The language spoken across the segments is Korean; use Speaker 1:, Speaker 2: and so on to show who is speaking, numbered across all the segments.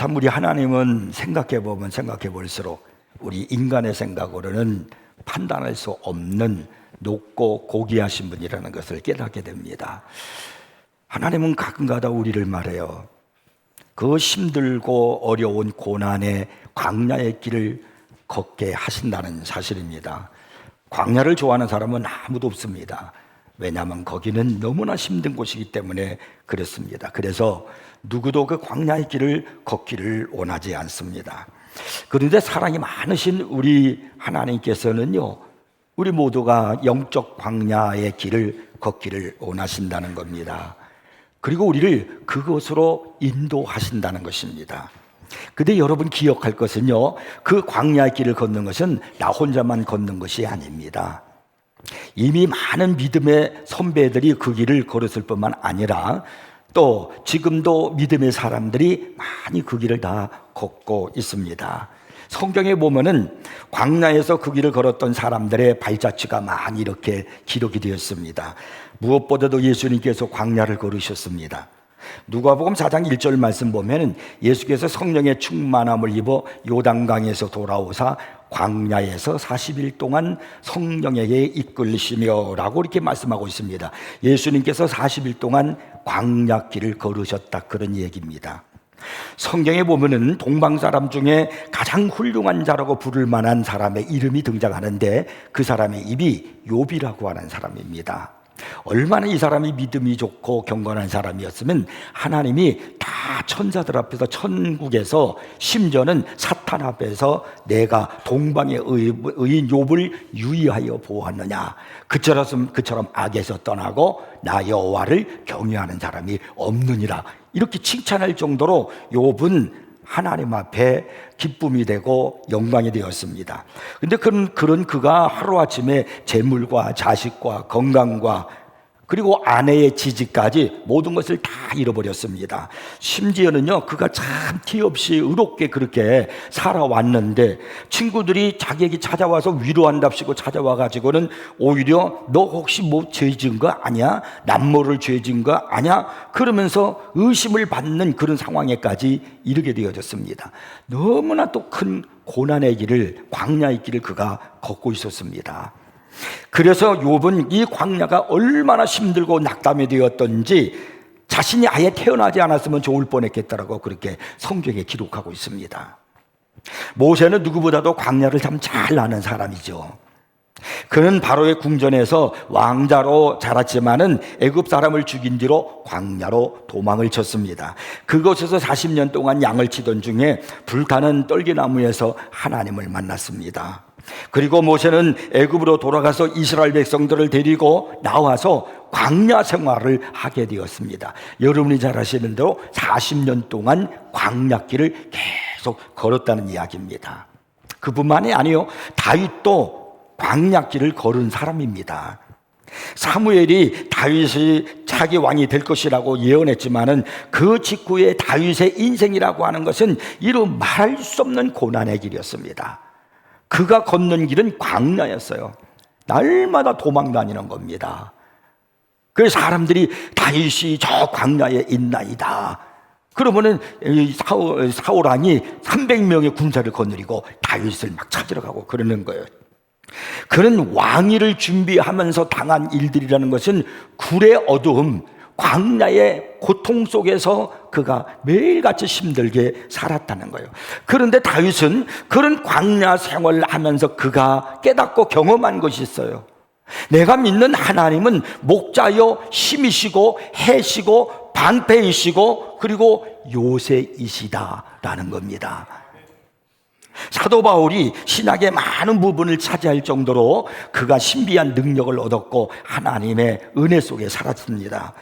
Speaker 1: 참 우리 하나님은 생각해 볼수록 우리 인간의 생각으로는 판단할 수 없는 높고 고귀하신 분이라는 것을 깨닫게 됩니다. 하나님은 가끔가다 우리를 말해요. 그 힘들고 어려운 고난의 광야의 길을 걷게 하신다는 사실입니다. 광야를 좋아하는 사람은 아무도 없습니다. 왜냐하면 거기는 너무나 힘든 곳이기 때문에 그렇습니다. 그래서 누구도 그 광야의 길을 걷기를 원하지 않습니다. 그런데 사랑이 많으신 우리 하나님께서는요, 우리 모두가 영적 광야의 길을 걷기를 원하신다는 겁니다. 그리고 우리를 그것으로 인도하신다는 것입니다. 근데 여러분 기억할 것은요, 그 광야의 길을 걷는 것은 나 혼자만 걷는 것이 아닙니다. 이미 많은 믿음의 선배들이 그 길을 걸었을 뿐만 아니라 또 지금도 믿음의 사람들이 많이 그 길을 다 걷고 있습니다. 성경에 보면은 광야에서 그 길을 걸었던 사람들의 발자취가 많이 이렇게 기록이 되었습니다. 무엇보다도 예수님께서 광야를 걸으셨습니다. 누가복음 4장 1절 말씀 보면은 예수께서 성령의 충만함을 입어 요단강에서 돌아오사 광야에서 40일 동안 성령에게 이끌리시며 라고 이렇게 말씀하고 있습니다. 예수님께서 40일 동안 광야길을 걸으셨다, 그런 얘기입니다. 성경에 보면은 동방 사람 중에 가장 훌륭한 자라고 부를 만한 사람의 이름이 등장하는데 그 사람의 이름이 욥이라고 하는 사람입니다. 얼마나 이 사람이 믿음이 좋고 경건한 사람이었으면 하나님이 다 천사들 앞에서 천국에서 심지어는 사탄 앞에서 내가 동방의 의인 욥을 유의하여 보았느냐, 그처럼 악에서 떠나고 나 여호와를 경외하는 사람이 없느니라, 이렇게 칭찬할 정도로 욥은 하나님 앞에 기쁨이 되고 영광이 되었습니다. 근데 그런 그가 하루아침에 재물과 자식과 건강과 그리고 아내의 지지까지 모든 것을 다 잃어버렸습니다. 심지어는요, 그가 참 티 없이 의롭게 그렇게 살아왔는데 친구들이 자기에게 찾아와서 위로한답시고 찾아와가지고는 오히려 너 혹시 뭐 죄 지은 거 아니야? 남모를 죄 지은 거 아니야? 그러면서 의심을 받는 그런 상황에까지 이르게 되어졌습니다. 너무나 또 큰 고난의 길을, 광야의 길을 그가 걷고 있었습니다. 그래서 욥은 이 광야가 얼마나 힘들고 낙담이 되었던지 자신이 아예 태어나지 않았으면 좋을 뻔했겠다라고 그렇게 성경에 기록하고 있습니다. 모세는 누구보다도 광야를 참 잘 아는 사람이죠. 그는 바로의 궁전에서 왕자로 자랐지만은 애굽 사람을 죽인 뒤로 광야로 도망을 쳤습니다. 그곳에서 40년 동안 양을 치던 중에 불타는 떨기나무에서 하나님을 만났습니다. 그리고 모세는 애굽으로 돌아가서 이스라엘 백성들을 데리고 나와서 광야 생활을 하게 되었습니다. 여러분이 잘 아시는 대로 40년 동안 광야길을 계속 걸었다는 이야기입니다. 그뿐만이 아니요, 다윗도 광야길을 걸은 사람입니다. 사무엘이 다윗이 차기 왕이 될 것이라고 예언했지만은 그 직후에 다윗의 인생이라고 하는 것은 이루 말할 수 없는 고난의 길이었습니다. 그가 걷는 길은 광야였어요. 날마다 도망 다니는 겁니다. 그래서 사람들이 다윗이 저 광야에 있나이다. 그러면은 사울 왕이 300명의 군사를 거느리고 다윗을 막 찾으러 가고 그러는 거예요. 그는 왕위를 준비하면서 당한 일들이라는 것은 굴의 어두움, 광야의 고통 속에서 그가 매일같이 힘들게 살았다는 거예요. 그런데 다윗은 그런 광야 생활을 하면서 그가 깨닫고 경험한 것이 있어요. 내가 믿는 하나님은 목자여 힘이시고 해시고 방패이시고 그리고 요새이시다라는 겁니다. 사도 바울이 신학의 많은 부분을 차지할 정도로 그가 신비한 능력을 얻었고 하나님의 은혜 속에 살았습니다.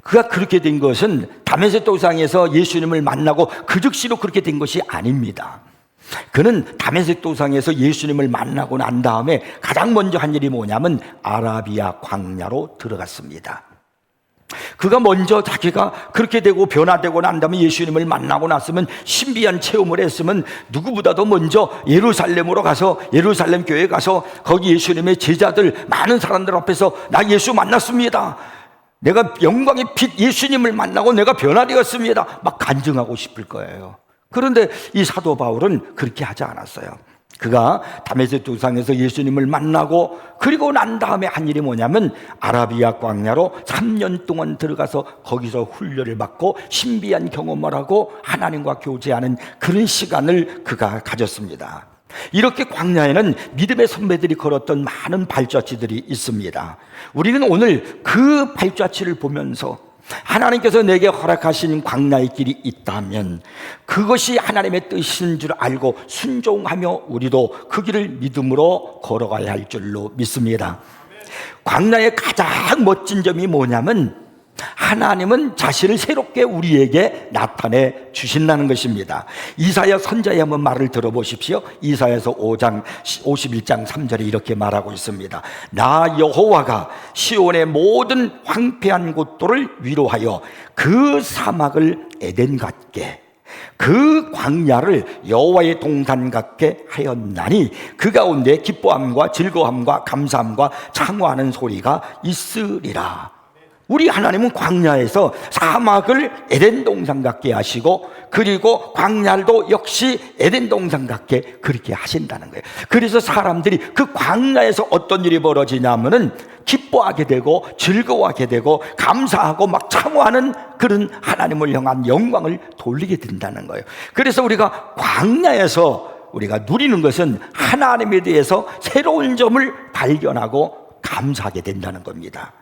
Speaker 1: 그가 그렇게 된 것은 다메섹 도상에서 예수님을 만나고 그 즉시로 그렇게 된 것이 아닙니다. 그는 다메섹 도상에서 예수님을 만나고 난 다음에 가장 먼저 한 일이 뭐냐면 아라비아 광야로 들어갔습니다. 그가 먼저 자기가 그렇게 되고 변화되고 난 다음에 예수님을 만나고 났으면 신비한 체험을 했으면 누구보다도 먼저 예루살렘으로 가서 예루살렘 교회에 가서 거기 예수님의 제자들 많은 사람들 앞에서 나 예수 만났습니다. 내가 영광의 빛 예수님을 만나고 내가 변화되었습니다. 막 간증하고 싶을 거예요. 그런데 이 사도 바울은 그렇게 하지 않았어요. 그가 다메섹 도상에서 예수님을 만나고 그리고 난 다음에 한 일이 뭐냐면 아라비아 광야로 3년 동안 들어가서 거기서 훈련을 받고 신비한 경험을 하고 하나님과 교제하는 그런 시간을 그가 가졌습니다. 이렇게 광야에는 믿음의 선배들이 걸었던 많은 발자취들이 있습니다. 우리는 오늘 그 발자취를 보면서 하나님께서 내게 허락하신 광야의 길이 있다면 그것이 하나님의 뜻인 줄 알고 순종하며 우리도 그 길을 믿음으로 걸어가야 할 줄로 믿습니다. 광야의 가장 멋진 점이 뭐냐면 하나님은 자신을 새롭게 우리에게 나타내 주신다는 것입니다. 이사야 선자의 한번 말을 들어보십시오. 이사야서 5장 51장 3절에 이렇게 말하고 있습니다. 나 여호와가 시온의 모든 황폐한 곳들을 위로하여 그 사막을 에덴 같게 그 광야를 여호와의 동산 같게 하였나니 그 가운데 기뻐함과 즐거움과 감사함과 창화하는 소리가 있으리라. 우리 하나님은 광야에서 사막을 에덴 동산 같게 하시고 그리고 광야도 역시 에덴 동산 같게 그렇게 하신다는 거예요. 그래서 사람들이 그 광야에서 어떤 일이 벌어지냐면은 기뻐하게 되고 즐거워하게 되고 감사하고 막 창화하는 그런 하나님을 향한 영광을 돌리게 된다는 거예요. 그래서 우리가 광야에서 우리가 누리는 것은 하나님에 대해서 새로운 점을 발견하고 감사하게 된다는 겁니다.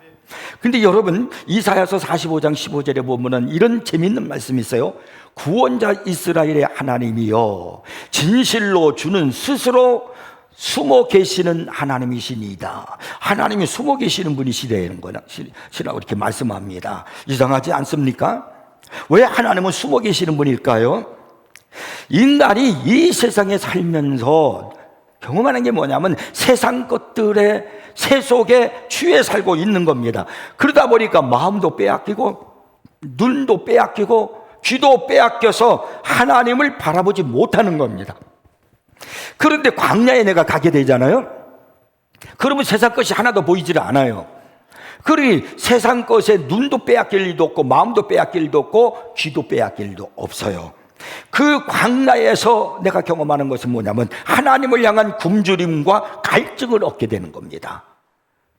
Speaker 1: 근데 여러분 이사야서 45장 15절에 보면은 이런 재밌는 말씀이 있어요. 구원자 이스라엘의 하나님이여 진실로 주는 스스로 숨어 계시는 하나님이시니이다. 하나님이 숨어 계시는 분이시라는 거라고 이렇게 말씀합니다. 이상하지 않습니까? 왜 하나님은 숨어 계시는 분일까요? 인간이 이 세상에 살면서 경험하는 게 뭐냐면 세상 것들의 세속에 취해 살고 있는 겁니다. 그러다 보니까 마음도 빼앗기고 눈도 빼앗기고 귀도 빼앗겨서 하나님을 바라보지 못하는 겁니다. 그런데 광야에 내가 가게 되잖아요. 그러면 세상 것이 하나도 보이질 않아요. 그러니 세상 것에 눈도 빼앗길 일도 없고 마음도 빼앗길 일도 없고 귀도 빼앗길 일도 없어요. 그 광야에서 내가 경험하는 것은 뭐냐면 하나님을 향한 굶주림과 갈증을 얻게 되는 겁니다.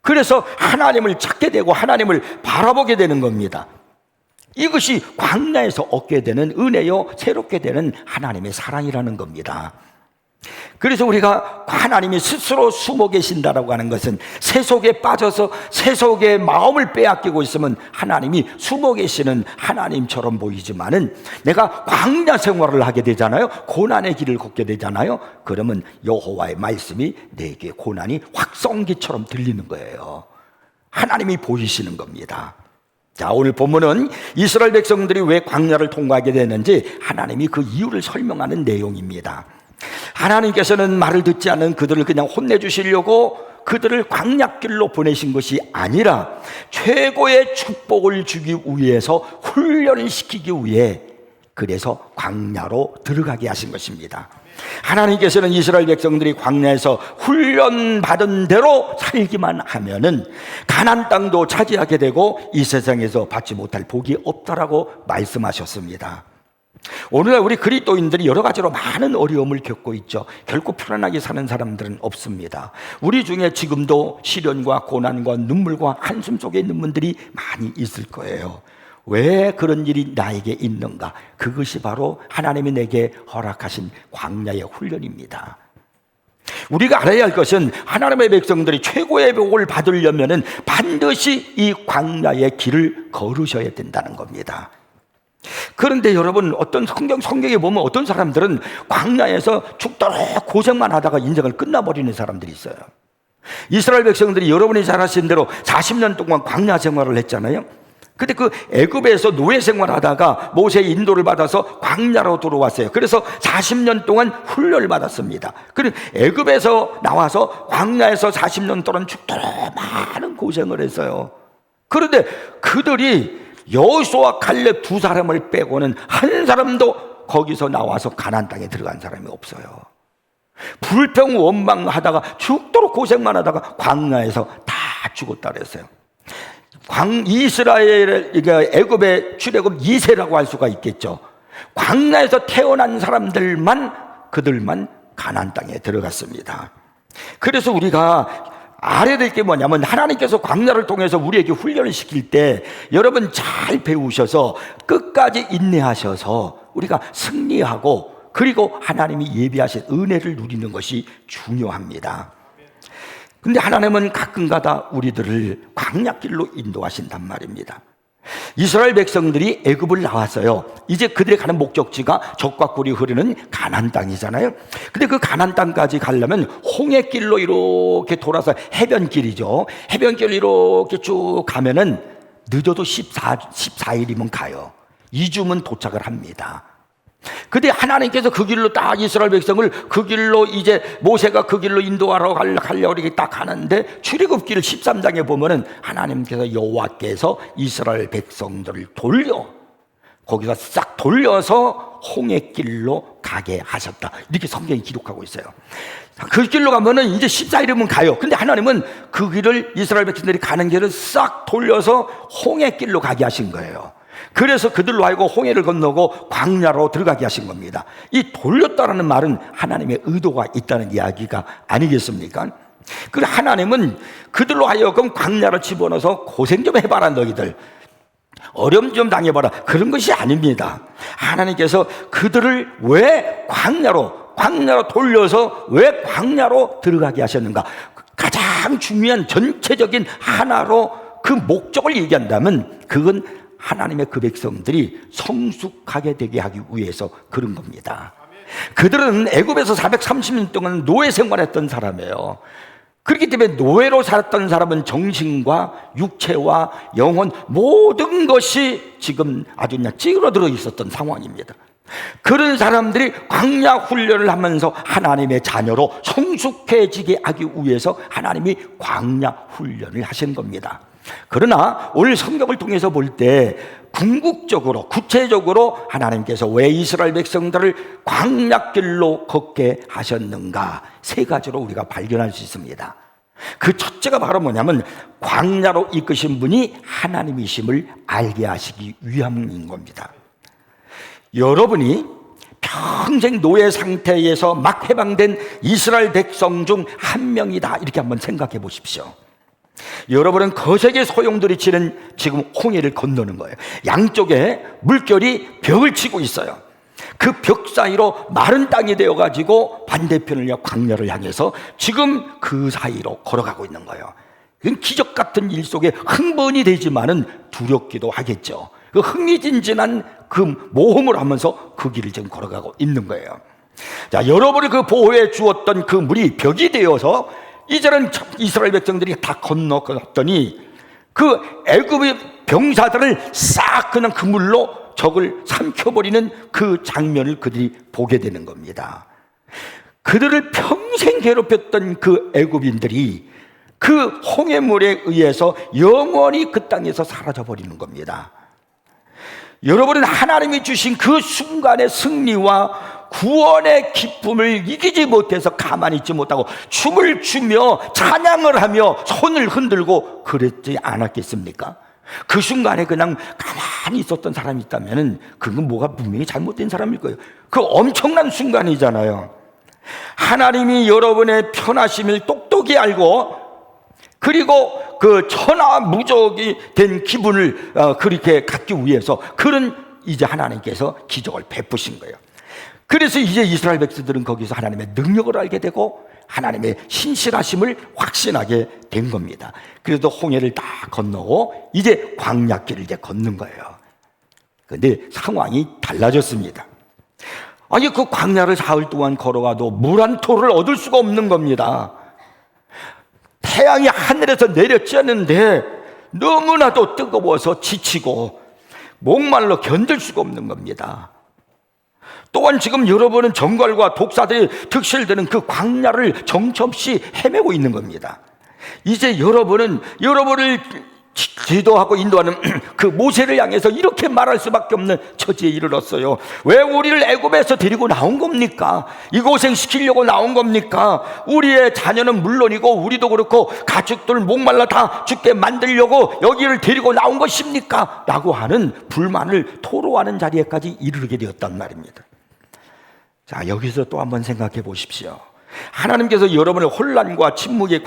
Speaker 1: 그래서 하나님을 찾게 되고 하나님을 바라보게 되는 겁니다. 이것이 광야에서 얻게 되는 은혜요 새롭게 되는 하나님의 사랑이라는 겁니다. 그래서 우리가 하나님이 스스로 숨어 계신다라고 하는 것은 세속에 빠져서 세속의 마음을 빼앗기고 있으면 하나님이 숨어 계시는 하나님처럼 보이지만은 내가 광야 생활을 하게 되잖아요. 고난의 길을 걷게 되잖아요. 그러면 여호와의 말씀이 내게 고난이 확성기처럼 들리는 거예요. 하나님이 보이시는 겁니다. 자, 오늘 본문은 이스라엘 백성들이 왜 광야를 통과하게 되는지 하나님이 그 이유를 설명하는 내용입니다. 하나님께서는 말을 듣지 않은 그들을 그냥 혼내주시려고 그들을 광야길로 보내신 것이 아니라 최고의 축복을 주기 위해서 훈련을 시키기 위해 그래서 광야로 들어가게 하신 것입니다. 하나님께서는 이스라엘 백성들이 광야에서 훈련받은 대로 살기만 하면은 가나안 땅도 차지하게 되고 이 세상에서 받지 못할 복이 없다라고 말씀하셨습니다. 오늘날 우리 그리스도인들이 여러 가지로 많은 어려움을 겪고 있죠. 결코 편안하게 사는 사람들은 없습니다. 우리 중에 지금도 시련과 고난과 눈물과 한숨 속에 있는 분들이 많이 있을 거예요. 왜 그런 일이 나에게 있는가? 그것이 바로 하나님이 내게 허락하신 광야의 훈련입니다. 우리가 알아야 할 것은 하나님의 백성들이 최고의 복을 받으려면 반드시 이 광야의 길을 걸으셔야 된다는 겁니다. 그런데 여러분 어떤 성경에 보면 어떤 사람들은 광야에서 죽도록 고생만 하다가 인생을 끝나버리는 사람들이 있어요. 이스라엘 백성들이 여러분이 잘 아시는 대로 40년 동안 광야 생활을 했잖아요. 근데 그 애굽에서 노예 생활하다가 모세의 인도를 받아서 광야로 들어왔어요. 그래서 40년 동안 훈련을 받았습니다. 그리고 애굽에서 나와서 광야에서 40년 동안 죽도록 많은 고생을 했어요. 그런데 그들이 여호수아와 갈렙 두 사람을 빼고는 한 사람도 거기서 나와서 가나안 땅에 들어간 사람이 없어요. 불평 원망하다가 죽도록 고생만 하다가 광야에서 다 죽었다 그랬어요. 이스라엘 애굽의 출애굽 2세라고 할 수가 있겠죠. 광야에서 태어난 사람들만, 그들만 가나안 땅에 들어갔습니다. 그래서 우리가 알아야 될 게 뭐냐면, 하나님께서 광야를 통해서 우리에게 훈련을 시킬 때 여러분 잘 배우셔서 끝까지 인내하셔서 우리가 승리하고, 그리고 하나님이 예비하신 은혜를 누리는 것이 중요합니다. 근데 하나님은 가끔가다 우리들을 광야길로 인도하신단 말입니다. 이스라엘 백성들이 애굽을 나왔어요. 이제 그들이 가는 목적지가 적과 꿀이 흐르는 가나안 땅이잖아요. 근데 그 가나안 땅까지 가려면 홍해길로 이렇게 돌아서, 해변길이죠. 해변길로 이렇게 쭉 가면은 늦어도 14일이면 가요. 2주면 도착을 합니다. 근데 하나님께서 그 길로 딱 이스라엘 백성을 그 길로, 이제 모세가 그 길로 인도하러 가려고 이렇게 딱 가는데, 출애굽기를 13장에 보면은 하나님께서, 여호와께서 이스라엘 백성들을 거기서 싹 돌려서 홍해길로 가게 하셨다, 이렇게 성경이 기록하고 있어요. 그 길로 가면은 이제 14일이면 가요. 근데 하나님은 그 길을, 이스라엘 백성들이 가는 길을 싹 돌려서 홍해길로 가게 하신 거예요. 그래서 그들로 하여금 홍해를 건너고 광야로 들어가게 하신 겁니다. 이 돌렸다라는 말은 하나님의 의도가 있다는 이야기가 아니겠습니까? 그리고 하나님은 그들로 하여금 광야를 집어넣어서 고생 좀 해봐라, 너희들 어려움 좀 당해봐라, 그런 것이 아닙니다. 하나님께서 그들을 왜 광야로 돌려서 왜 광야로 들어가게 하셨는가, 가장 중요한 전체적인 하나로 그 목적을 얘기한다면, 그건 하나님의 그 백성들이 성숙하게 되게 하기 위해서 그런 겁니다. 그들은 애굽에서 430년 동안 노예 생활했던 사람이에요. 그렇기 때문에 노예로 살았던 사람은 정신과 육체와 영혼, 모든 것이 지금 아주 그냥 찌그러들어 있었던 상황입니다. 그런 사람들이 광야 훈련을 하면서 하나님의 자녀로 성숙해지게 하기 위해서 하나님이 광야 훈련을 하신 겁니다. 그러나 오늘 성경을 통해서 볼 때 궁극적으로, 구체적으로 하나님께서 왜 이스라엘 백성들을 광야길로 걷게 하셨는가, 세 가지로 우리가 발견할 수 있습니다. 그 첫째가 바로 뭐냐면, 광야로 이끄신 분이 하나님이심을 알게 하시기 위함인 겁니다. 여러분이 평생 노예 상태에서 막 해방된 이스라엘 백성 중 한 명이다, 이렇게 한번 생각해 보십시오. 여러분은 거세게 소용돌이 치는 지금 홍해를 건너는 거예요. 양쪽에 물결이 벽을 치고 있어요. 그 벽 사이로 마른 땅이 되어가지고 반대편을 광야를 향해서 지금 그 사이로 걸어가고 있는 거예요. 이건 기적 같은 일 속에 흥분이 되지만은 두렵기도 하겠죠. 그 흥미진진한 그 모험을 하면서 그 길을 지금 걸어가고 있는 거예요. 자, 여러분을 그 보호해 주었던 그 물이 벽이 되어서 이제는 이스라엘 백성들이 다 건너갔더니 그 애굽의 병사들을 싹 그냥 그 물로 적을 삼켜버리는 그 장면을 그들이 보게 되는 겁니다. 그들을 평생 괴롭혔던 그 애굽인들이 그 홍해물에 의해서 영원히 그 땅에서 사라져버리는 겁니다. 여러분은 하나님이 주신 그 순간의 승리와 구원의 기쁨을 이기지 못해서 가만히 있지 못하고 춤을 추며 찬양을 하며 손을 흔들고 그랬지 않았겠습니까? 그 순간에 그냥 가만히 있었던 사람이 있다면 그건 뭐가 분명히 잘못된 사람일 거예요. 그 엄청난 순간이잖아요. 하나님이 여러분의 편하심을 똑똑히 알고, 그리고 그 천하무적이 된 기분을 그렇게 갖기 위해서 그런 이제 하나님께서 기적을 베푸신 거예요. 그래서 이제 이스라엘 백성들은 거기서 하나님의 능력을 알게 되고 하나님의 신실하심을 확신하게 된 겁니다. 그래도 홍해를 다 건너고 이제 광야길을 이제 걷는 거예요. 그런데 상황이 달라졌습니다. 아니, 그 광야를 사흘 동안 걸어가도 물 한 토를 얻을 수가 없는 겁니다. 태양이 하늘에서 내려쬐는데 너무나도 뜨거워서 지치고 목말라 견딜 수가 없는 겁니다. 또한 지금 여러분은 정갈과 독사들이 득실되는 그 광야를 정처없이 헤매고 있는 겁니다. 이제 여러분을 지도하고 인도하는 그 모세를 향해서 이렇게 말할 수밖에 없는 처지에 이르렀어요. 왜 우리를 애굽에서 데리고 나온 겁니까? 이 고생시키려고 나온 겁니까? 우리의 자녀는 물론이고 우리도 그렇고 가축들 목말라 다 죽게 만들려고 여기를 데리고 나온 것입니까? 라고 하는 불만을 토로하는 자리에까지 이르게 되었단 말입니다. 자, 여기서 또 한번 생각해 보십시오. 하나님께서 여러분을 혼란과 침묵의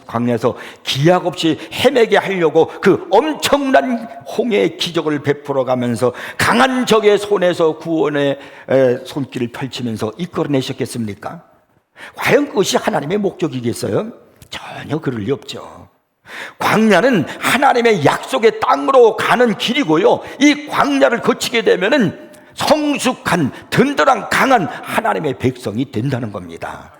Speaker 1: 광야에서 기약 없이 헤매게 하려고 그 엄청난 홍해의 기적을 베풀어 가면서 강한 적의 손에서 구원의 손길을 펼치면서 이끌어내셨겠습니까? 과연 그것이 하나님의 목적이겠어요? 전혀 그럴 리 없죠. 광야는 하나님의 약속의 땅으로 가는 길이고요, 이 광야를 거치게 되면은 성숙한 든든한 강한 하나님의 백성이 된다는 겁니다.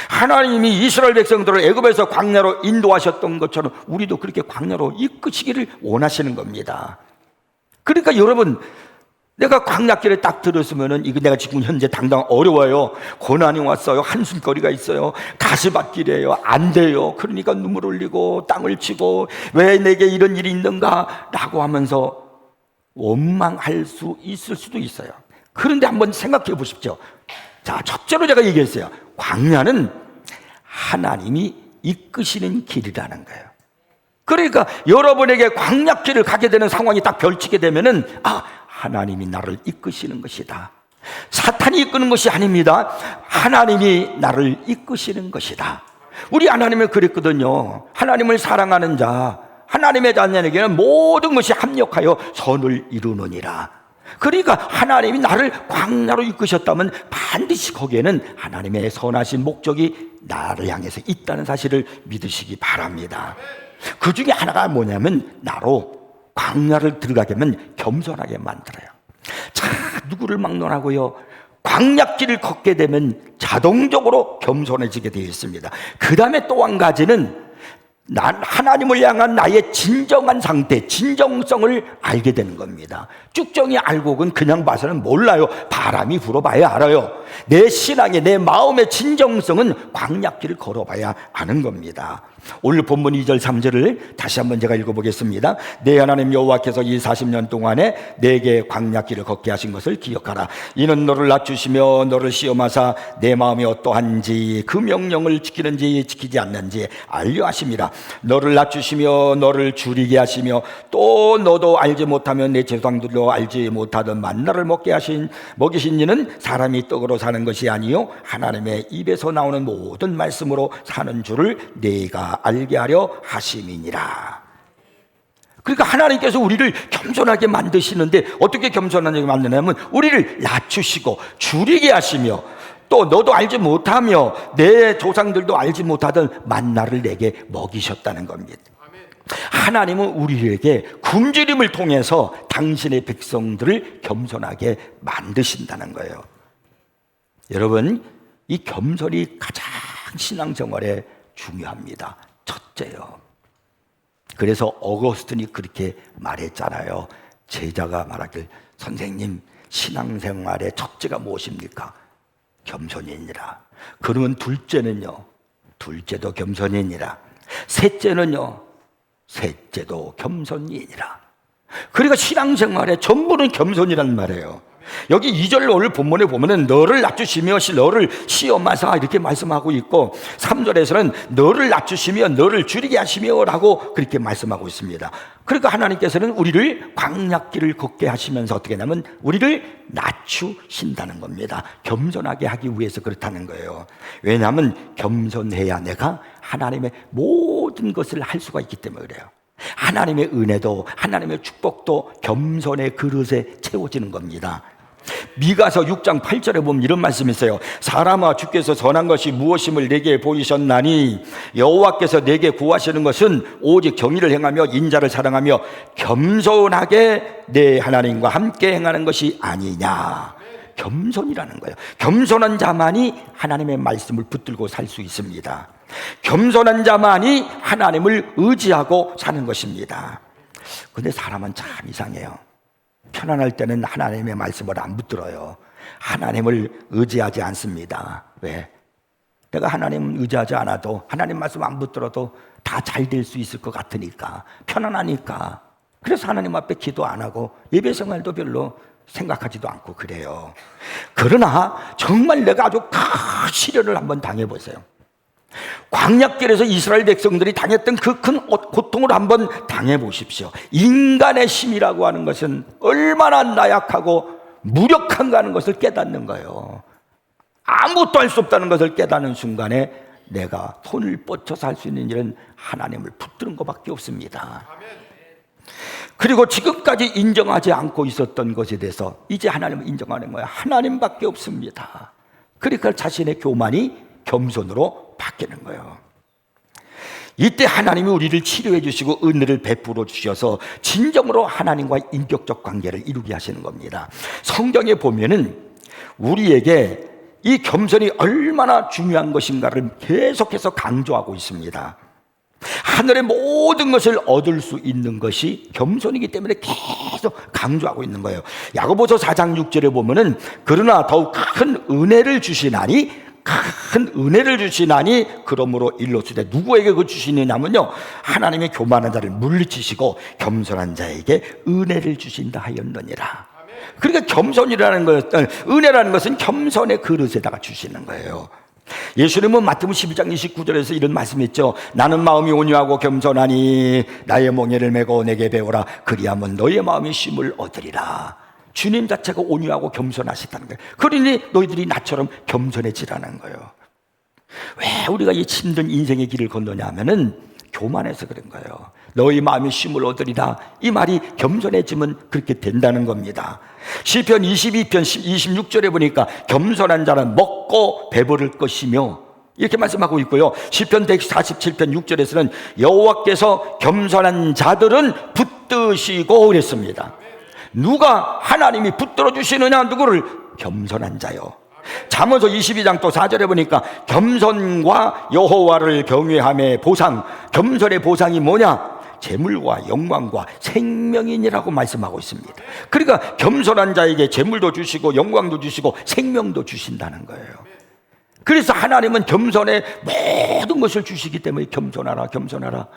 Speaker 1: 하나님이 이스라엘 백성들을 애굽에서 광야로 인도하셨던 것처럼 우리도 그렇게 광야로 이끄시기를 원하시는 겁니다. 그러니까 여러분, 내가 광야길에 딱 들었으면은 이거 내가 지금 현재 당장 어려워요. 고난이 왔어요. 한숨거리가 있어요. 가시밭길이에요. 안 돼요. 그러니까 눈물 흘리고 땅을 치고 왜 내게 이런 일이 있는가 라고 하면서 원망할 수 있을 수도 있어요. 그런데 한번 생각해 보십시오. 자, 첫째로 제가 얘기했어요. 광야는 하나님이 이끄시는 길이라는 거예요. 그러니까 여러분에게 광야길을 가게 되는 상황이 딱 펼치게 되면은 하나님이 나를 이끄시는 것이다. 사탄이 이끄는 것이 아닙니다. 하나님이 나를 이끄시는 것이다. 우리 하나님은 그랬거든요. 하나님을 사랑하는 자, 하나님의 자녀에게는 모든 것이 합력하여 선을 이루느니라. 그러니까 하나님이 나를 광야로 이끄셨다면 반드시 거기에는 하나님의 선하신 목적이 나를 향해서 있다는 사실을 믿으시기 바랍니다. 그 중에 하나가 뭐냐면 나로 광야를 들어가게 하면 겸손하게 만들어요. 자, 누구를 막론하고요, 광야길을 걷게 되면 자동적으로 겸손해지게 되어 있습니다. 그 다음에 또 한 가지는 난 하나님을 향한 나의 진정한 상태, 진정성을 알게 되는 겁니다. 쭉정이 알고는 그냥 봐서는 몰라요. 바람이 불어봐야 알아요. 내 신앙의, 내 마음의 진정성은 광야길을 걸어봐야 아는 겁니다. 오늘 본문 2절 3절을 다시 한번 제가 읽어보겠습니다. 내 하나님 여호와께서 이 40년 동안에 내게 광야길을 걷게 하신 것을 기억하라. 이는 너를 낮추시며 너를 시험하사 내 마음이 어떠한지 그 명령을 지키는지 지키지 않는지 알려 하심이라. 너를 낮추시며 너를 줄이게 하시며 또 너도 알지 못하면 내 조상들도 알지 못하던 만나를 먹이신 이는 사람이 떡으로 사는 것이 아니요 하나님의 입에서 나오는 모든 말씀으로 사는 줄을 네가 알게 하려 하심이니라. 그러니까 하나님께서 우리를 겸손하게 만드시는데 어떻게 겸손하게 만드냐면 우리를 낮추시고 줄이게 하시며 또 너도 알지 못하며 내 조상들도 알지 못하던 만나를 내게 먹이셨다는 겁니다. 하나님은 우리에게 굶주림을 통해서 당신의 백성들을 겸손하게 만드신다는 거예요. 여러분, 이 겸손이 가장 신앙생활에 중요합니다. 첫째요. 그래서 어거스틴이 그렇게 말했잖아요. 제자가 말하길, 선생님, 신앙생활의 첫째가 무엇입니까? 겸손이니라. 그러면 둘째는요? 둘째도 겸손이니라. 셋째는요? 셋째도 겸손이니라. 그러니까 신앙생활의 전부는 겸손이란 말이에요. 여기 2절 오늘 본문에 보면은 너를 낮추시며 너를 시험하사 이렇게 말씀하고 있고 3절에서는 너를 낮추시며 너를 줄이게 하시며 라고 그렇게 말씀하고 있습니다. 그러니까 하나님께서는 우리를 광야길을 걷게 하시면서 어떻게 하냐면 우리를 낮추신다는 겁니다. 겸손하게 하기 위해서 그렇다는 거예요. 왜냐하면 겸손해야 내가 하나님의 모든 것을 할 수가 있기 때문에 그래요. 하나님의 은혜도 하나님의 축복도 겸손의 그릇에 채워지는 겁니다. 미가서 6장 8절에 보면 이런 말씀이 있어요. 사람아, 주께서 선한 것이 무엇임을 내게 보이셨나니 여호와께서 내게 구하시는 것은 오직 정의를 행하며 인자를 사랑하며 겸손하게 내 하나님과 함께 행하는 것이 아니냐. 겸손이라는 거예요. 겸손한 자만이 하나님의 말씀을 붙들고 살 수 있습니다. 겸손한 자만이 하나님을 의지하고 사는 것입니다. 그런데 사람은 참 이상해요. 편안할 때는 하나님의 말씀을 안 붙들어요. 하나님을 의지하지 않습니다. 왜? 내가 하나님 의지하지 않아도, 하나님 말씀 안 붙들어도 다 잘 될 수 있을 것 같으니까, 편안하니까. 그래서 하나님 앞에 기도 안 하고 예배 생활도 별로 생각하지도 않고 그래요. 그러나 정말 내가 아주 큰 시련을 한번 당해보세요. 광야길에서 이스라엘 백성들이 당했던 그 큰 고통을 한번 당해보십시오. 인간의 힘이라고 하는 것은 얼마나 나약하고 무력한가 하는 것을 깨닫는 거예요. 아무것도 할 수 없다는 것을 깨닫는 순간에 내가 손을 뻗쳐서 할 수 있는 일은 하나님을 붙드는 것밖에 없습니다. 그리고 지금까지 인정하지 않고 있었던 것에 대해서 이제 하나님을 인정하는 거예요. 하나님밖에 없습니다. 그러니까 자신의 교만이 겸손으로 바뀌는 거예요. 이때 하나님이 우리를 치료해 주시고 은혜를 베풀어 주셔서 진정으로 하나님과 인격적 관계를 이루게 하시는 겁니다. 성경에 보면은 우리에게 이 겸손이 얼마나 중요한 것인가를 계속해서 강조하고 있습니다. 하늘의 모든 것을 얻을 수 있는 것이 겸손이기 때문에 계속 강조하고 있는 거예요. 야고보서 4장 6절에 보면은 그러나 더욱 큰 은혜를 주시나니 그러므로 일러주되 누구에게 그 주시느냐면요, 하나님의 교만한 자를 물리치시고 겸손한 자에게 은혜를 주신다 하였느니라. 그러니까 겸손이라는 것은, 은혜라는 것은 겸손의 그릇에다가 주시는 거예요. 예수님은 마태복음 12장 29절에서 이런 말씀했죠. 나는 마음이 온유하고 겸손하니 나의 멍에를 메고 내게 배우라. 그리하면 너의 마음이 쉼을 얻으리라. 주님 자체가 온유하고 겸손하시다는 거예요. 그러니 너희들이 나처럼 겸손해지라는 거예요. 왜 우리가 이 힘든 인생의 길을 건너냐 하면은 교만해서 그런 거예요. 너희 마음이 쉼을 얻으리라. 이 말이 겸손해지면 그렇게 된다는 겁니다. 시편 22편 26절에 보니까 겸손한 자는 먹고 배부를 것이며 이렇게 말씀하고 있고요. 시편 147편 6절에서는 여호와께서 겸손한 자들은 붙드시고 그랬습니다. 누가 하나님이 붙들어 주시느냐? 누구를? 겸손한 자요. 잠언서 22장 또 4절에 보니까 겸손과 여호와를 경외함의 보상, 겸손의 보상이 뭐냐? 재물과 영광과 생명이니라고 말씀하고 있습니다. 그러니까 겸손한 자에게 재물도 주시고 영광도 주시고 생명도 주신다는 거예요. 그래서 하나님은 겸손의 모든 것을 주시기 때문에 겸손하라, 겸손하라.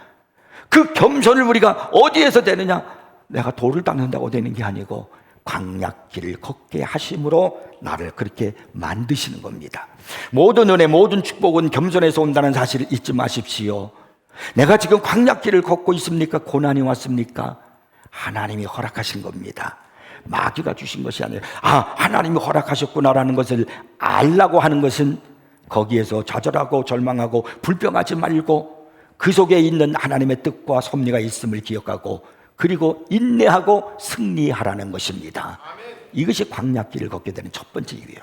Speaker 1: 그 겸손을 우리가 어디에서 되느냐? 내가 돌을 닦는다고 되는 게 아니고 광야길을 걷게 하심으로 나를 그렇게 만드시는 겁니다. 모든 은혜, 모든 축복은 겸손에서 온다는 사실을 잊지 마십시오. 내가 지금 광야길을 걷고 있습니까? 고난이 왔습니까? 하나님이 허락하신 겁니다. 마귀가 주신 것이 아니라, 하나님이 허락하셨구나라는 것을 알라고 하는 것은 거기에서 좌절하고 절망하고 불평하지 말고 그 속에 있는 하나님의 뜻과 섭리가 있음을 기억하고 그리고 인내하고 승리하라는 것입니다. 이것이 광야길을 걷게 되는 첫 번째 이유예요.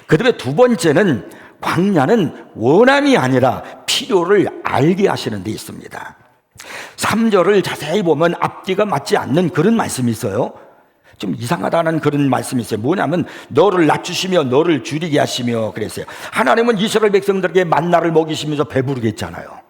Speaker 1: 그 다음에 두 번째는 광야는 원함이 아니라 필요를 알게 하시는 데 있습니다. 3절을 자세히 보면 앞뒤가 맞지 않는 그런 말씀이 있어요. 좀 이상하다는 그런 말씀이 있어요. 뭐냐면 너를 낮추시며 너를 줄이게 하시며 그랬어요. 하나님은 이스라엘 백성들에게 만나를 먹이시면서 배부르게 했잖아요.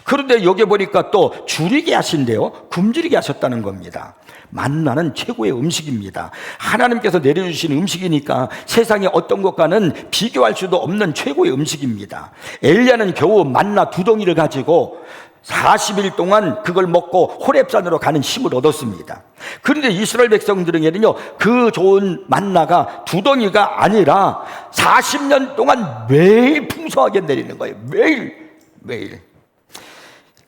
Speaker 1: 그런데 여기 보니까 또 줄이게 하신대요. 굶주리게 하셨다는 겁니다. 만나는 최고의 음식입니다. 하나님께서 내려주신 음식이니까 세상에 어떤 것과는 비교할 수도 없는 최고의 음식입니다. 엘리야는 겨우 만나 2덩이를 가지고 40일 동안 그걸 먹고 호렙산으로 가는 힘을 얻었습니다. 그런데 이스라엘 백성들에게는요, 그 좋은 만나가 2덩이가 아니라 40년 동안 매일 풍성하게 내리는 거예요. 매일.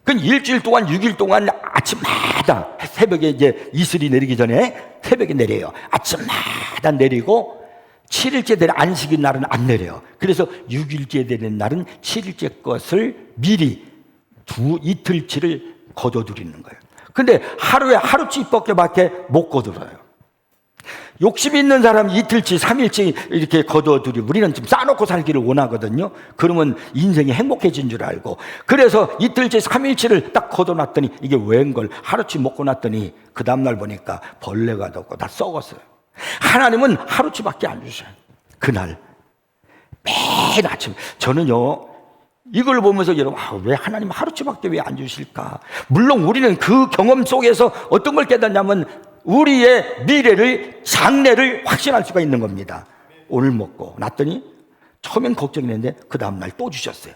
Speaker 1: 그 일주일 동안 6일 동안 아침마다 새벽에 이제 이슬이 내리기 전에 새벽에 내려요. 아침마다 내리고 7일째 되는 안식일 날은 안 내려요. 그래서 6일째 되는 날은 7일째 것을 미리 이틀치를 거둬들이는 거예요. 근데 하루에 하루치밖에 못 거둬요. 욕심 있는 사람이 이틀치, 3일치 이렇게 거둬들이고 우리는 좀 싸놓고 살기를 원하거든요. 그러면 인생이 행복해진 줄 알고. 그래서 이틀치, 3일치를 딱 거둬놨더니 이게 웬걸 하루치 먹고 났더니 그 다음날 보니까 벌레가 돋고 다 썩었어요. 하나님은 하루치밖에 안 주셔요. 그날 매일 아침 저는요 이걸 보면서 여러분 왜 하나님 하루치밖에 왜 안 주실까? 물론 우리는 그 경험 속에서 어떤 걸 깨닫냐면 우리의 미래를 장래를 확신할 수가 있는 겁니다. 오늘 먹고 났더니 처음엔 걱정했는데 그 다음날 또 주셨어요.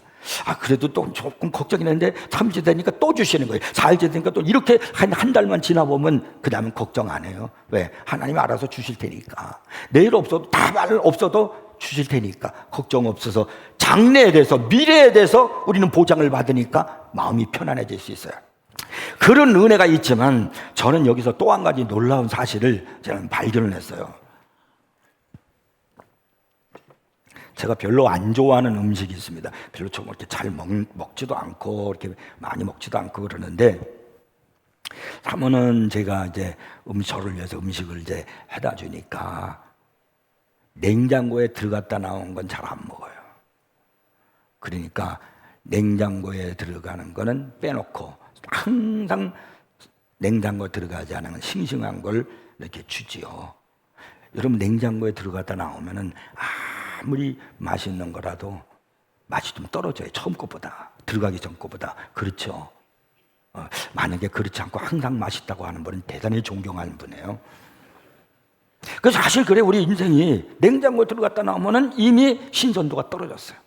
Speaker 1: 그래도 또 조금 걱정이 되는데 3주 되니까 또 주시는 거예요. 4일째 되니까 또 이렇게 한 달만 지나보면 그 다음에 걱정 안 해요. 왜? 하나님 알아서 주실 테니까. 내일 없어도, 다말 없어도 주실 테니까 걱정 없어서, 장래에 대해서, 미래에 대해서 우리는 보장을 받으니까 마음이 편안해질 수 있어요. 그런 은혜가 있지만 저는 여기서 또 한 가지 놀라운 사실을 저는 발견을 했어요. 제가 별로 안 좋아하는 음식이 있습니다. 별로 좀 이렇게 잘 먹지도 않고 이렇게 많이 먹지도 않고 그러는데, 사모는 제가 이제 저를 위해서 음식을 이제 해다 주니까 냉장고에 들어갔다 나온 건 잘 안 먹어요. 그러니까 냉장고에 들어가는 거는 빼놓고 항상 냉장고에 들어가지 않은 싱싱한 걸 이렇게 주지요. 여러분, 냉장고에 들어갔다 나오면은 아무리 맛있는 거라도 맛이 좀 떨어져요. 처음 것보다, 들어가기 전 것보다. 그렇죠? 만약에 그렇지 않고 항상 맛있다고 하는 분은 대단히 존경하는 분이에요. 그래서 사실 그래, 우리 인생이 냉장고에 들어갔다 나오면은 이미 신선도가 떨어졌어요.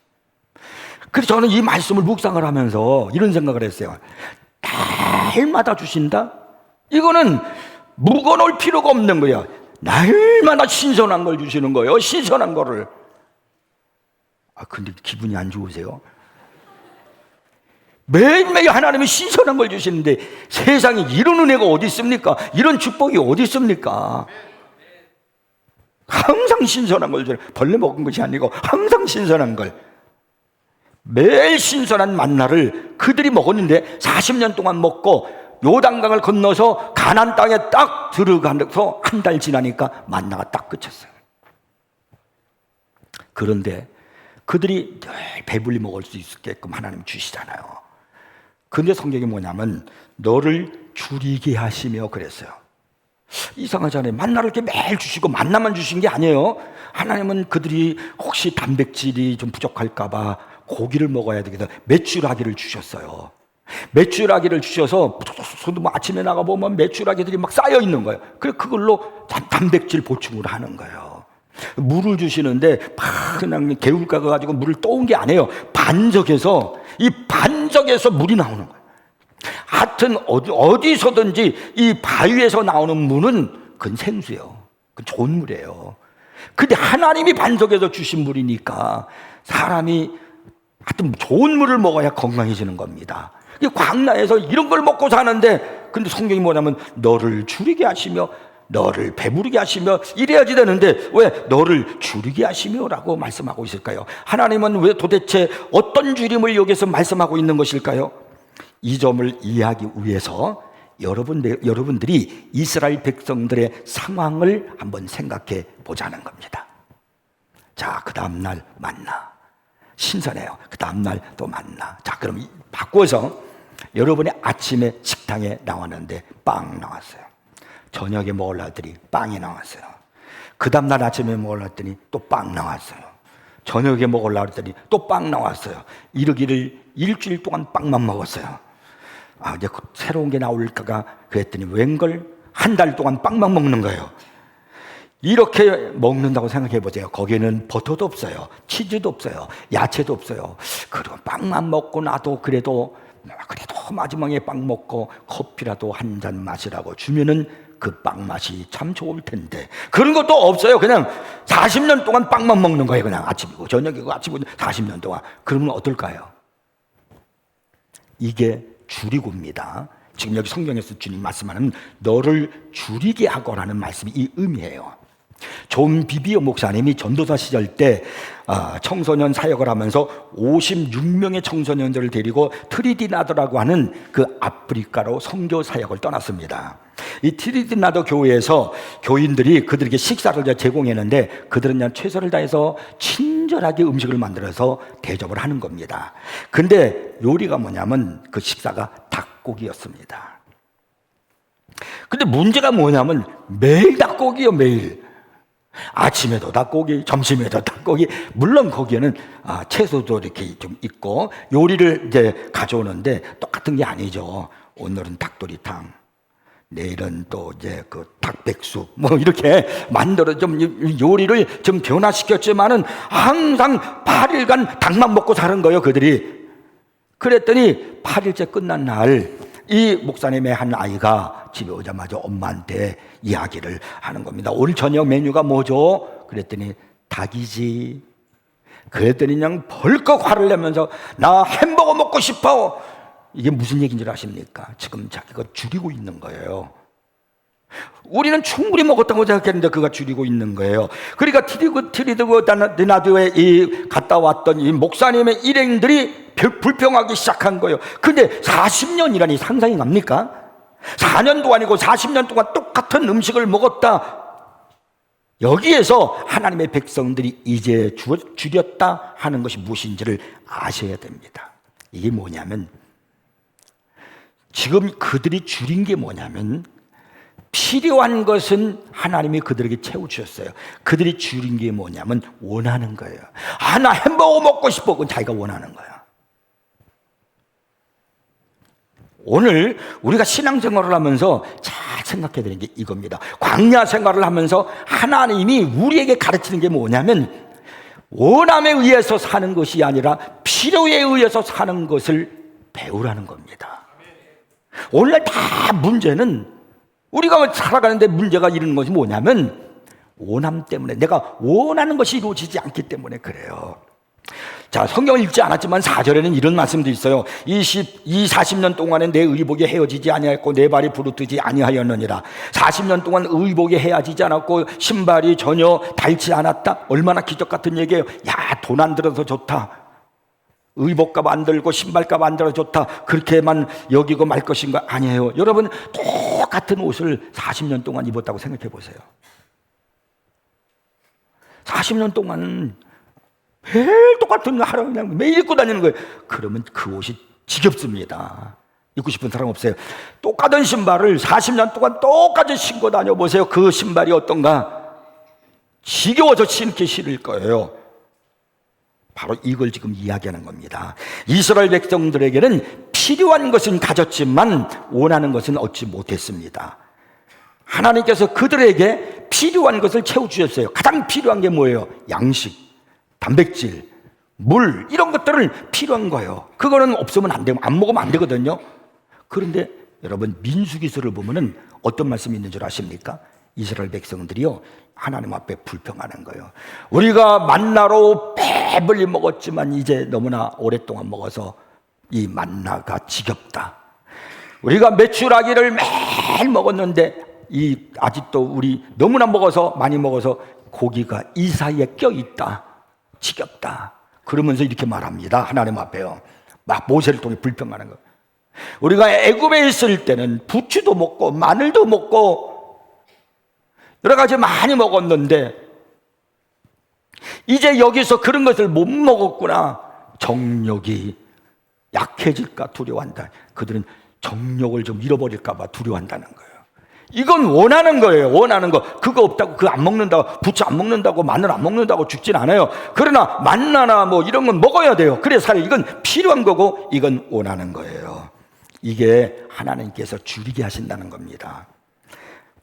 Speaker 1: 그래서 저는 이 말씀을 묵상을 하면서 이런 생각을 했어요. 날마다 주신다? 이거는 묵어놓을 필요가 없는 거야. 날마다 신선한 걸 주시는 거예요. 신선한 거를. 근데 기분이 안 좋으세요? 매일매일 하나님이 신선한 걸 주시는데 세상에 이런 은혜가 어디 있습니까? 이런 축복이 어디 있습니까? 항상 신선한 걸 줘요. 벌레 먹은 것이 아니고 항상 신선한 걸. 매일 신선한 만나를 그들이 먹었는데 40년 동안 먹고 요단강을 건너서 가나안 땅에 딱 들어가서 한 달 지나니까 만나가 딱 그쳤어요. 그런데 그들이 늘 배불리 먹을 수 있게끔 하나님 주시잖아요. 근데 성경이 뭐냐면 너를 줄이게 하시며 그랬어요. 이상하잖아요. 만나를 이렇게 매일 주시고 만나만 주신 게 아니에요. 하나님은 그들이 혹시 단백질이 좀 부족할까 봐 고기를 먹어야 되겠다, 메추라기를 주셨어요. 메추라기를 주셔서 뭐 아침에 나가보면 메추라기들이 막 쌓여 있는 거예요. 그래서 그걸로 단백질 보충을 하는 거예요. 물을 주시는데 그냥 개울가 가지고 물을 떠온 게 아니에요. 반석에서, 이 반석에서 물이 나오는 거예요. 하여튼 어디서든지 이 바위에서 나오는 물은 그건 생수예요. 그건 좋은 물이에요. 근데 하나님이 반석에서 주신 물이니까 사람이 하여튼 좋은 물을 먹어야 건강해지는 겁니다. 광야에서 이런 걸 먹고 사는데, 근데 성경이 뭐냐면 너를 줄이게 하시며 너를 배부르게 하시며 이래야지 되는데 왜 너를 줄이게 하시며 라고 말씀하고 있을까요? 하나님은 왜 도대체 어떤 줄임을 여기서 말씀하고 있는 것일까요? 이 점을 이해하기 위해서 여러분들이 이스라엘 백성들의 상황을 한번 생각해 보자는 겁니다. 자, 그 다음날 만나 신선해요. 그 다음날 또 만나. 자, 그럼 바꿔서 여러분이 아침에 식당에 나왔는데 빵 나왔어요. 저녁에 먹으려 했더니 빵이 나왔어요. 그 다음날 아침에 먹으려 했더니 또 빵 나왔어요. 저녁에 먹으려 했더니 또 빵 나왔어요. 이러기를 일주일 동안 빵만 먹었어요. 이제 새로운 게 나올까가 그랬더니 웬걸 한 달 동안 빵만 먹는 거예요. 이렇게 먹는다고 생각해 보세요. 거기에는 버터도 없어요. 치즈도 없어요. 야채도 없어요. 그리고 빵만 먹고 나도 그래도 마지막에 빵 먹고 커피라도 한 잔 마시라고 주면은 그 빵 맛이 참 좋을 텐데 그런 것도 없어요. 그냥 40년 동안 빵만 먹는 거예요. 그냥 아침이고 저녁이고 아침이고 40년 동안. 그러면 어떨까요? 이게 줄이고입니다. 지금 여기 성경에서 주님 말씀하는 너를 줄이게 하고라는 말씀이 이 의미예요. 존 비비어 목사님이 전도사 시절 때 청소년 사역을 하면서 56명의 청소년들을 데리고 트리디나드라고 하는 그 아프리카로 선교 사역을 떠났습니다. 이 트리디나드 교회에서 교인들이 그들에게 식사를 제공했는데 그들은 그냥 최선을 다해서 친절하게 음식을 만들어서 대접을 하는 겁니다. 근데 요리가 뭐냐면 그 식사가 닭고기였습니다. 근데 문제가 뭐냐면 매일 닭고기요, 매일. 아침에도 닭고기, 점심에도 닭고기. 물론 거기에는 채소도 이렇게 좀 있고 요리를 이제 가져오는데 똑같은 게 아니죠. 오늘은 닭도리탕, 내일은 또 이제 그 닭백숙 뭐 이렇게 만들어 좀 요리를 좀 변화시켰지만은 항상 8일간 닭만 먹고 사는 거예요, 그들이. 그랬더니 8일째 끝난 날 이 목사님의 한 아이가 집에 오자마자 엄마한테 이야기를 하는 겁니다. 오늘 저녁 메뉴가 뭐죠? 그랬더니 닭이지. 그랬더니 그냥 벌컥 화를 내면서 나 햄버거 먹고 싶어. 이게 무슨 얘기인 줄 아십니까? 지금 자기가 줄이고 있는 거예요. 우리는 충분히 먹었다고 생각했는데 그가 줄이고 있는 거예요. 그러니까 트리드고드나드에 이 갔다 왔던 이 목사님의 일행들이 불평하기 시작한 거예요. 근데 40년이라니 상상이 갑니까? 4년도 아니고 40년 동안 똑같은 음식을 먹었다. 여기에서 하나님의 백성들이 이제 줄였다 하는 것이 무엇인지를 아셔야 됩니다. 이게 뭐냐면, 지금 그들이 줄인 게 뭐냐면, 필요한 것은 하나님이 그들에게 채워주셨어요. 그들이 줄인 게 뭐냐면 원하는 거예요. 아, 나 햄버거 먹고 싶어. 그건 자기가 원하는 거야. 오늘 우리가 신앙생활을 하면서 잘 생각해야 되는 게 이겁니다. 광야 생활을 하면서 하나님이 우리에게 가르치는 게 뭐냐면, 원함에 의해서 사는 것이 아니라 필요에 의해서 사는 것을 배우라는 겁니다. 오늘날 다 문제는, 우리가 살아가는데 문제가 이르는 것이 뭐냐면 원함 때문에, 내가 원하는 것이 이루어지지 않기 때문에 그래요. 자, 성경을 읽지 않았지만 4절에는 이런 말씀도 있어요. 40년 동안에 내 의복이 헤어지지 아니하였고 내 발이 부르뜨지 아니하였느니라. 40년 동안 의복이 헤어지지 않았고 신발이 전혀 닳지 않았다. 얼마나 기적 같은 얘기예요. 야, 돈 안 들어서 좋다. 의복값 안 들고 신발값 안 들어 좋다. 그렇게만 여기고 말 것인가? 아니에요. 여러분, 똑같은 옷을 40년 동안 입었다고 생각해 보세요. 40년 동안 매일 똑같은 하루 그냥 매일 입고 다니는 거예요. 그러면 그 옷이 지겹습니다. 입고 싶은 사람 없어요. 똑같은 신발을 40년 동안 똑같이 신고 다녀보세요. 그 신발이 어떤가? 지겨워서 신기 싫을 거예요. 바로 이걸 지금 이야기하는 겁니다. 이스라엘 백성들에게는 필요한 것은 가졌지만 원하는 것은 얻지 못했습니다. 하나님께서 그들에게 필요한 것을 채워주셨어요. 가장 필요한 게 뭐예요? 양식, 단백질, 물, 이런 것들은 필요한 거예요. 그거는 없으면 안 되고 안 먹으면 안 되거든요. 그런데 여러분, 민수기서를 보면은 어떤 말씀이 있는 줄 아십니까? 이스라엘 백성들이요, 하나님 앞에 불평하는 거예요. 우리가 만나로 배불리 먹었지만 이제 너무나 오랫동안 먹어서 이 만나가 지겹다. 우리가 메추라기를 매일 먹었는데 아직도 우리 너무나 많이 먹어서 고기가 이 사이에 껴있다. 지겹다. 그러면서 이렇게 말합니다. 하나님 앞에요. 막 모세를 통해 불평하는 거예요. 우리가 애굽에 있을 때는 부추도 먹고 마늘도 먹고 여러 가지 많이 먹었는데 이제 여기서 그런 것을 못 먹었구나. 정욕이 약해질까 두려워한다. 그들은 정욕을 좀 잃어버릴까 봐 두려워한다는 거예요. 이건 원하는 거예요. 원하는 거. 그거 없다고, 그거 안 먹는다고, 부추 안 먹는다고, 마늘 안 먹는다고 죽진 않아요. 그러나 만나나 뭐 이런 건 먹어야 돼요. 그래 살. 이건 필요한 거고 이건 원하는 거예요. 이게 하나님께서 줄이게 하신다는 겁니다.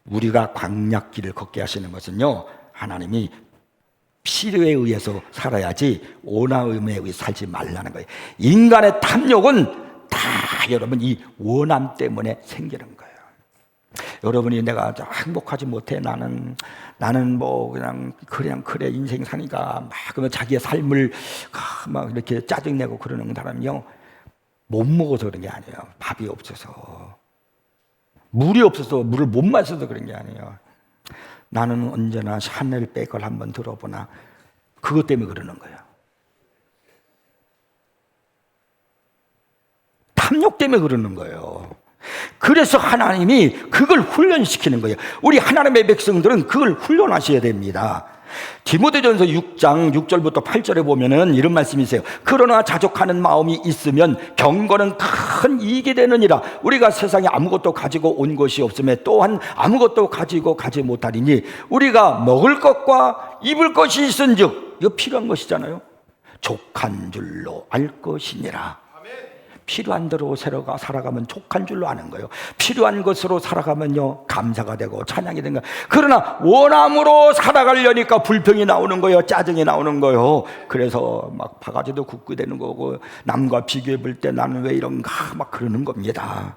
Speaker 1: 우리가 광야길을 걷게 하시는 것은요, 하나님이 필요에 의해서 살아야지 원함에 의해 살지 말라는 거예요. 인간의 탐욕은 다 여러분 이 원함 때문에 생기는 거예요. 여러분이 내가 행복하지 못해, 나는 뭐 그냥 그래 인생 사니까 막 그러면 자기의 삶을 막 이렇게 짜증내고 그러는 사람이요, 못 먹어서 그런 게 아니에요. 밥이 없어서, 물이 없어서, 물을 못 마셔서 그런 게 아니에요. 나는 언제나 샤넬 백을 한번 들어보나, 그것 때문에 그러는 거예요. 탐욕 때문에 그러는 거예요. 그래서 하나님이 그걸 훈련시키는 거예요. 우리 하나님의 백성들은 그걸 훈련하셔야 됩니다. 디모데전서 6장 6절부터 8절에 보면은 이런 말씀이 있어요. 그러나 자족하는 마음이 있으면 경건은 큰 이익이 되느니라. 우리가 세상에 아무것도 가지고 온 것이 없음에 또한 아무것도 가지고 가지 못하리니 우리가 먹을 것과 입을 것이 있은즉, 이거 필요한 것이잖아요. 족한 줄로 알 것이니라. 필요한 대로 살아가면 족한 줄로 아는 거예요. 필요한 것으로 살아가면요 감사가 되고 찬양이 되는 거예요. 그러나 원함으로 살아가려니까 불평이 나오는 거예요. 짜증이 나오는 거예요. 그래서 막 바가지도 굽게 되는 거고, 남과 비교해 볼 때 나는 왜 이런가 막 그러는 겁니다.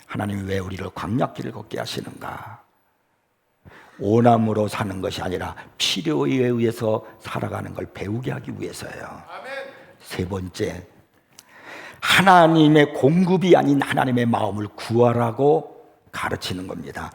Speaker 1: 하나님이 왜 우리를 광야길을 걷게 하시는가? 원함으로 사는 것이 아니라 필요에 의해서 살아가는 걸 배우게 하기 위해서예요. 세 번째, 하나님의 공급이 아닌 하나님의 마음을 구하라고 가르치는 겁니다.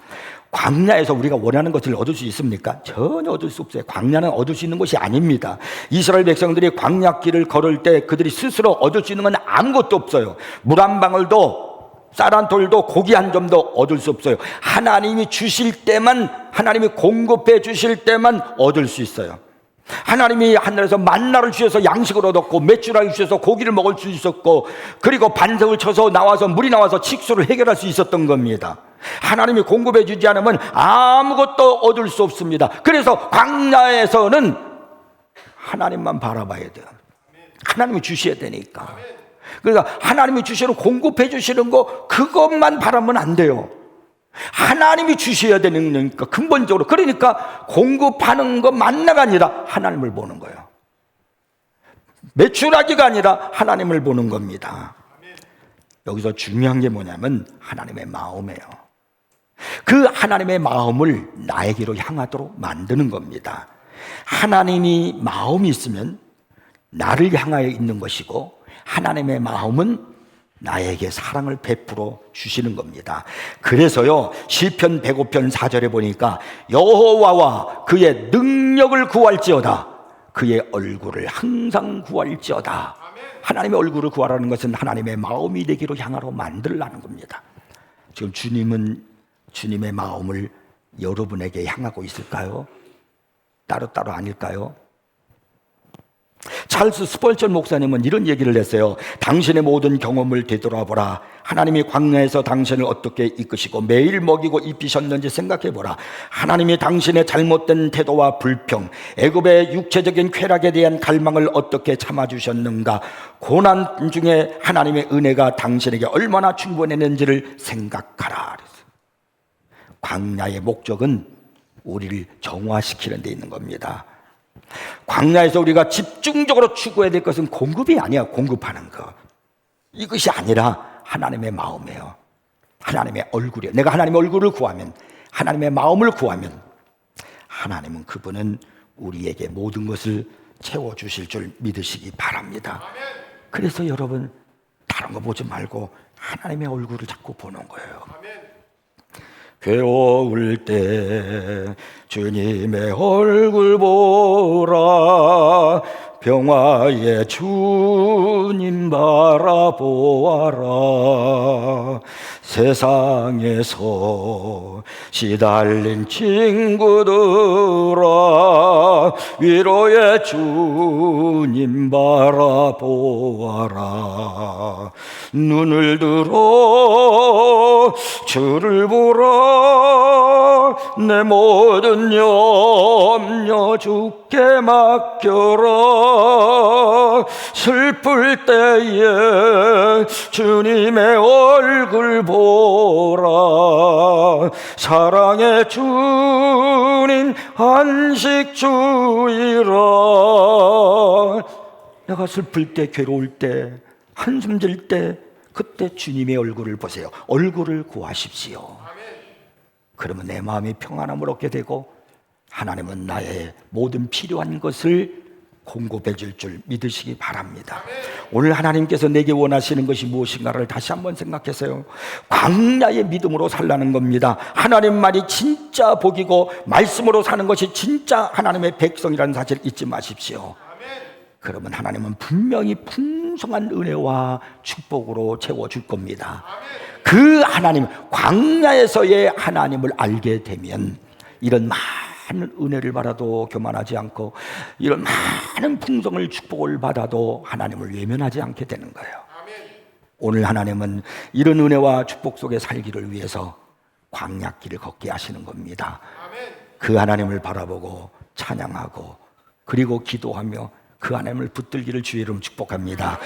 Speaker 1: 광야에서 우리가 원하는 것을 얻을 수 있습니까? 전혀 얻을 수 없어요. 광야는 얻을 수 있는 것이 아닙니다. 이스라엘 백성들이 광야길을 걸을 때 그들이 스스로 얻을 수 있는 건 아무것도 없어요. 물 한 방울도 쌀 한 돌도 고기 한 점도 얻을 수 없어요. 하나님이 주실 때만, 하나님이 공급해 주실 때만 얻을 수 있어요. 하나님이 하늘에서 만나를 주셔서 양식을 얻었고, 메추라기 주셔서 고기를 먹을 수 있었고, 그리고 반석을 쳐서 나와서 물이 나와서 식수를 해결할 수 있었던 겁니다. 하나님이 공급해 주지 않으면 아무것도 얻을 수 없습니다. 그래서 광야에서는 하나님만 바라봐야 돼요. 하나님이 주셔야 되니까. 그러니까 하나님이 주시는, 공급해 주시는 거, 그것만 바라면 안 돼요. 하나님이 주셔야 되는 거니까, 근본적으로. 그러니까 공급하는 거 만나가 아니라 하나님을 보는 거예요. 매출하기가 아니라 하나님을 보는 겁니다. 여기서 중요한 게 뭐냐면 하나님의 마음이에요. 그 하나님의 마음을 나에게로 향하도록 만드는 겁니다. 하나님이 마음이 있으면 나를 향하여 있는 것이고, 하나님의 마음은 나에게 사랑을 베풀어 주시는 겁니다. 그래서요, 시편 105편 4절에 보니까 여호와와 그의 능력을 구할지어다, 그의 얼굴을 항상 구할지어다. 하나님의 얼굴을 구하라는 것은 하나님의 마음이 되기로 향하러 만들라는 겁니다. 지금 주님은 주님의 마음을 여러분에게 향하고 있을까요? 따로따로 아닐까요? 찰스 스펄전 목사님은 이런 얘기를 했어요. 당신의 모든 경험을 되돌아보라. 하나님이 광야에서 당신을 어떻게 이끄시고 매일 먹이고 입히셨는지 생각해보라. 하나님이 당신의 잘못된 태도와 불평, 애굽의 육체적인 쾌락에 대한 갈망을 어떻게 참아주셨는가. 고난 중에 하나님의 은혜가 당신에게 얼마나 충분했는지를 생각하라. 광야의 목적은 우리를 정화시키는 데 있는 겁니다. 광야에서 우리가 집중적으로 추구해야 될 것은 공급이 아니야. 공급하는 것, 이것이 아니라 하나님의 마음이에요. 하나님의 얼굴이에요. 내가 하나님의 얼굴을 구하면, 하나님의 마음을 구하면, 하나님은, 그분은 우리에게 모든 것을 채워주실 줄 믿으시기 바랍니다. 그래서 여러분, 다른 거 보지 말고 하나님의 얼굴을 자꾸 보는 거예요. 괴로울 때 주님의 얼굴 보라. 평화의 주님 바라보아라. 세상에서 시달린 친구들아, 위로의 주님 바라보아라. 눈을 들어 주를 보라. 내 모든 염려 주께 맡겨라. 슬플 때에 주님의 얼굴 보라. 사랑의 주님 안식 주이라. 내가 슬플 때, 괴로울 때, 한숨 들 때, 그때 주님의 얼굴을 보세요. 얼굴을 구하십시오. 그러면 내 마음이 평안함을 얻게 되고, 하나님은 나의 모든 필요한 것을 공급해 줄 줄 믿으시기 바랍니다. 오늘 하나님께서 내게 원하시는 것이 무엇인가를 다시 한번 생각해서요, 광야의 믿음으로 살라는 겁니다. 하나님 말이 진짜 복이고 말씀으로 사는 것이 진짜 하나님의 백성이라는 사실 잊지 마십시오. 그러면 하나님은 분명히 풍성한 은혜와 축복으로 채워줄 겁니다. 그 하나님, 광야에서의 하나님을 알게 되면 이런 많은 은혜를 받아도 교만하지 않고, 이런 많은 풍성을, 축복을 받아도 하나님을 외면하지 않게 되는 거예요. 오늘 하나님은 이런 은혜와 축복 속에 살기를 위해서 광야길을 걷게 하시는 겁니다. 그 하나님을 바라보고 찬양하고, 그리고 기도하며 그 하나님을 붙들기를 주의 이름 축복합니다.